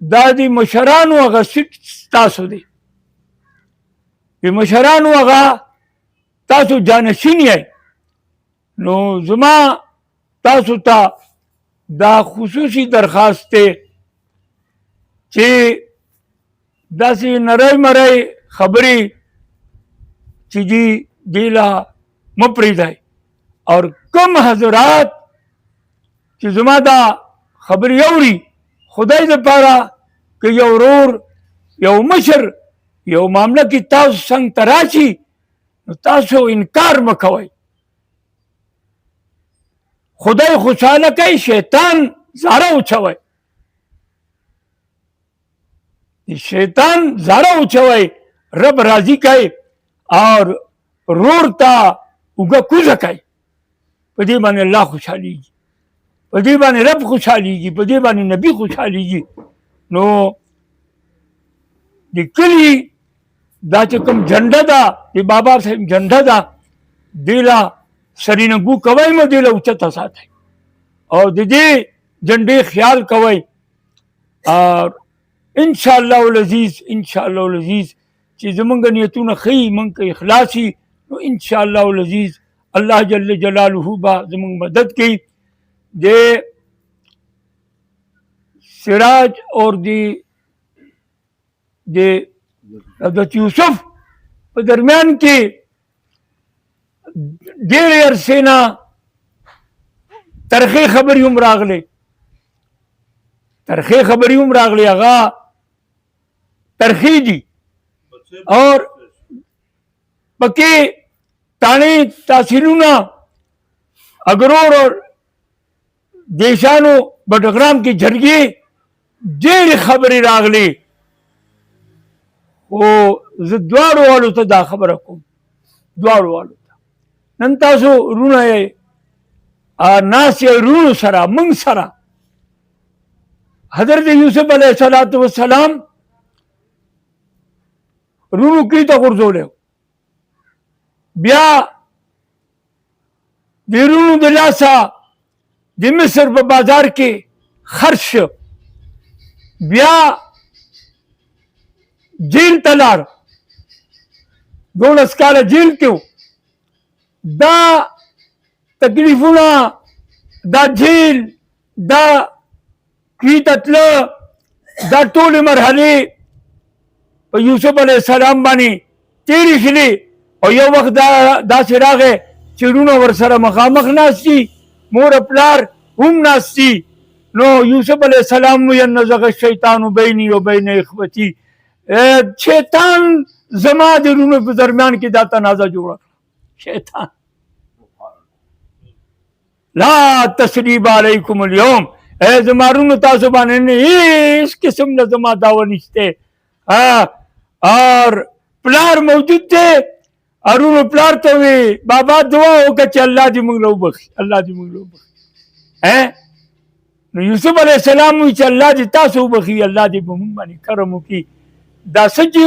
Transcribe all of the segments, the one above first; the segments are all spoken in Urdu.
دا د مشرانو هغه سیټ ستاسو دی، د مشرانو هغه تاسو جانشین یې. نو زما تاسو ته دا خصوصي درخواست دی چې داسې نری مری خبرې چې دې له مه پرېږدئ. اور کم حضرات چې زما دا خبرې اوري، خدای دپاره که you Varur you Mishra you معامله کې تاسو څنګ ته راشي نو تاسو انکار مه کوئ. خدای خوشحاله کوي، شیطان زاره اچوئ، شیطان زاره اچوئ، رب راضي کوي اور رور ته اوږه کوزه کوي. په دې باندې الله خوشحالیږي، په دې باندې رب خوشحالیږي، په دې باندې نبی خوشحالیږي. نو د کلي دا چې کوم جنډه ده د بابا صاحب جنډه ده، دې له سرینګو کوئ مو، دې له اوچته ساتئ او د دې جنډې خیال کوئ. اور انشاءالله العزیز انشاءالله العزیز چې زمونږ نیتونه ښه وي، مونږ که اخلاص وي نو انشاءالله العزیز الله جل جلاله به زمونږ مدد کوي. د سراج اور د حضرت یوسف په درمیان کې ډېرې عرصې نه ترخې خبرې هم راغلې، ترخې خبرې هم راغلې، هغه ترخې دي اور پکې تاڼې تحصیلونه اګرور اور دیشانو بټګرام کې جرګې ډېرې خبرې راغلې. خو زه دواړو والو ته دا خبره کوم، دواړو والو ته نن تاسو وروڼه یې ناست یې وروڼو سره موږ سره حضرت یوسف علیه السلام وروڼو کلي ته غورځولی، بیا د وروڼو د لاسه د مصر په بازار کې خرڅ شو، بیا جیل ته لاړ، 12 کاله جیل کې و. دا تکلیفونه، دا جیل، دا کلي ته تله، دا ټولې مرحلې په یوسف علیه السلام باندې تېرې شلې. او یو وخت داسې راغی چې وروڼه ورسره مخامخ ناست دي، مور پلار هم ناست دي. نو یوسف علیه السلام وی نزغ الشیطان بیني و بین اخوتي، شیطان زما د وروڼو په درمیان کې دا تنازع جوړه کړه. شیطان لا تثریب علیکم اليوم، اے زما وروڼو تاسو باندې نه هیڅ قسم نه زما دعوه نشته. اور پلار موجود دی، وروڼو پلار ته وی بابا دعا وکړه چې الله دې موږ له وبخي، الله دې موږ له وبخي. نو یوسف علیه السلام وی چې الله دې تاسو وبخي، الله دې په موږ باندې کرم وکړي. دا څه چې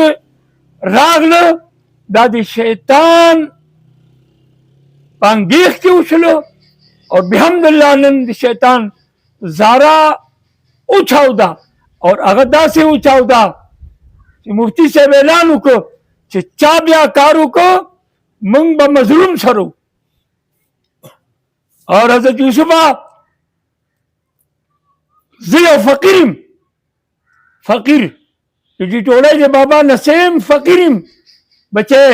راغله دا د شیطان په انګېخ کې وشلو. اور بحمدالله نن د شیطان زاره وچاوده، اور هغه داسې وچاوده چې مفتي صاحب اعلان وکړو چې چا بیا کار وکړو موږ به مظلوم سره. اور حضرت یوسفه زه یو فقیر یم، فقیر د دې ټولۍ د بابا نسیم فقیر یم بچی.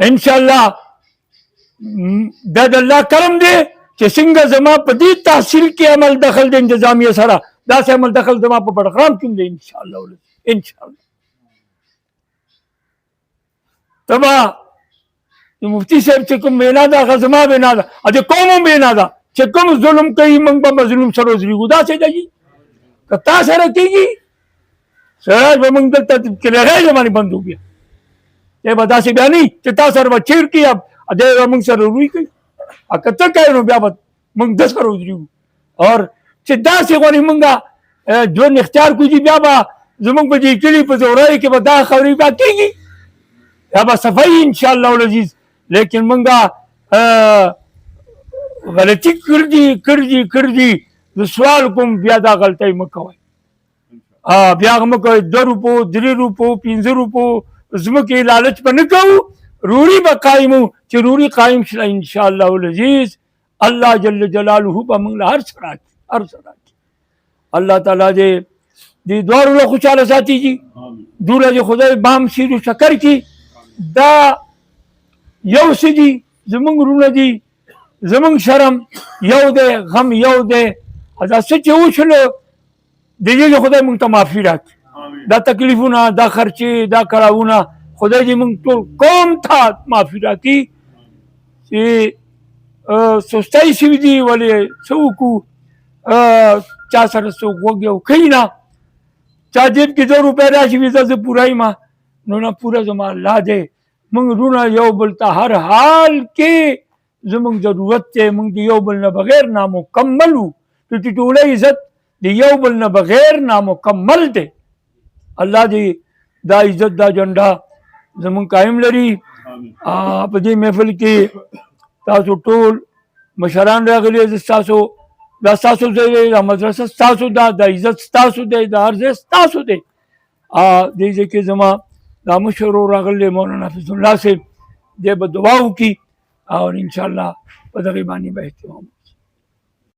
انشاءالله دا د الله کرم دی چې څنګه زما په دې تحصیل کې عمل دخل د انتظامیه سره، داسې عمل دخل زما په بډغرام کې هم دی انشاءالله. انشاءالله تبا د مفتي صاحب چې کوم وینا ده هغه زما وینا ده، د قوم هم وینا ده چې کوم ظلم کوي موږ به مظلوم سره ودرېږو. داسې ده جي که تا سره کېږي سراج به موږ دلته کرغۍ باندې بند وبیا، دی به داسې بیا نه چې تا سره به چیر کړي، دی به موږ سره روی کوي. که ته کوې نو بیا به موږ ده سره ودرېږو. اور چې داسې غواړي موږ ژوند اختیار کړو چې بیا به زموږ په دې کلي په زورایي کې به دا خبرې بیا کېږي، یا به صفایي انشاءالله العزیز. لیکن موږ غلطي کړي زه سوال کوم بیا دا غلطۍ مه کوئ. بیا هم کوي 2 روپو 3 روپو 15 روپو ځمکې لالچ به نه کوو روړي به قایمو چې روړي قایم شله ان شاء الله العزیز الله جل جلاله به موږ له هر څه راکړي هر څه راکړي الله تعالی دې دې دواړو له خوشحاله ساتي جي دوله دې خدای بام سیر و شکر کړي دا یو څه دي زموږ وروڼه دي زموږ شرم یو دی غم یو دی دا څه چې وشلو د دې خدای موږ ته معافي راکړي دا تکلیفونه دا خرچې دا کړاوونه خدای دې موږ ټول قوم ته معافي راکړي چې سستۍ شوي دي ولې څه وکړو چا سره څوک غوږ یو کوي نه چا جیب کې 2 روپۍ راشي وي زه پوره یم نو نه پوره زما الله دی موږ وروڼه یو بل ته هر حال کې زموږ ضرورت دی موږ د یو بل نه بغیر نامکمل وو د ټولۍ عزت د یو بل نه بغیر نامکمل دی الله دې دا عزت دا جنډا زموږ قایم لري په دې محفل کې تاسو ټول مشران راغلي ستاسو دا ستاسو ځای دی دا مدرسه ستاسو ده دا عزت ستاسو دی دا هر ځای ستاسو دی دې ځای کې زما دا مشر ورور راغلی مولانا حفیظ الله صاحب دی به دعا وکړي او انشاءالله په دغې باندې به اهتمام